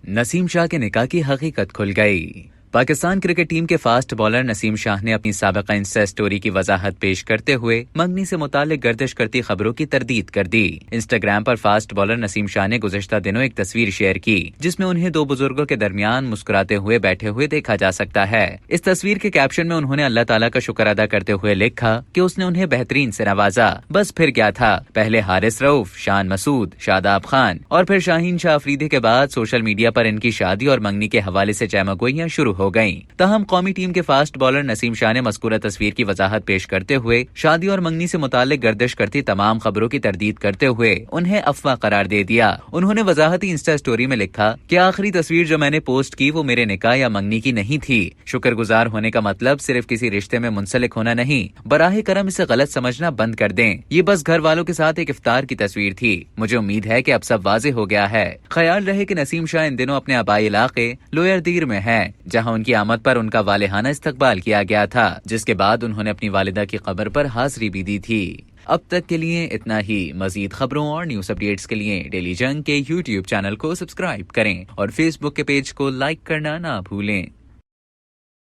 नसीम शाह के निकाह की हकीकत खुल गई। पाकिस्तान क्रिकेट टीम के फास्ट बॉलर नसीम शाह ने अपनी साबिक़ा इंस्टा स्टोरी की वजाहत पेश करते हुए मंगनी से मुतालिक गर्दिश करती खबरों की तरदीद कर दी। इंस्टाग्राम पर फास्ट बॉलर नसीम शाह ने गुज़श्ता दिनों एक तस्वीर शेयर की जिसमें उन्हें दो बुजुर्गों के दरमियान मुस्कुराते हुए बैठे हुए देखा जा सकता है। इस तस्वीर के कैप्शन में उन्होंने अल्लाह ताला का शुक्र अदा करते हुए लिखा कि उसने उन्हें बेहतरीन से नवाजा, बस फिर क्या था। पहले हारिस रऊफ, शान मसूद, शादाब खान और फिर शाहीन शाह अफरीदी के बाद सोशल मीडिया पर इनकी शादी और मंगनी के हवाले से जयमगोइयां शुरू हो गईं। तहम कौमी टीम के फास्ट बॉलर नसीम शाह ने मज़कूरा तस्वीर की वजाहत पेश करते हुए शादी और मंगनी से मुतालिक गर्दिश करती तमाम खबरों की तरदीद करते हुए उन्हें अफवाह करार दे दिया। उन्होंने वजाहती इंस्टा स्टोरी में लिखा कि आखिरी तस्वीर जो मैंने पोस्ट की वो मेरे निकाह या मंगनी की नहीं थी। शुक्रगुजार होने का मतलब सिर्फ किसी रिश्ते में मुंसलिक होना नहीं, बराहे करम इसे गलत समझना बंद कर दें। ये बस घर वालों के साथ एक इफ्तार की तस्वीर थी। मुझे उम्मीद है कि अब सब वाज़ेह हो गया है। ख्याल रहे कि नसीम शाह इन दिनों अपने आबाई इलाके लोयर दीर में है, जहाँ उनकी आमद पर उनका वालिहाना इस्तकबाल किया गया था, जिसके बाद उन्होंने अपनी वालिदा की कब्र पर हाजिरी भी दी थी। अब तक के लिए इतना ही। मजीद खबरों और न्यूज़ अपडेट्स के लिए डेली जंग के YouTube चैनल को सब्सक्राइब करें और Facebook के पेज को लाइक करना ना भूलें।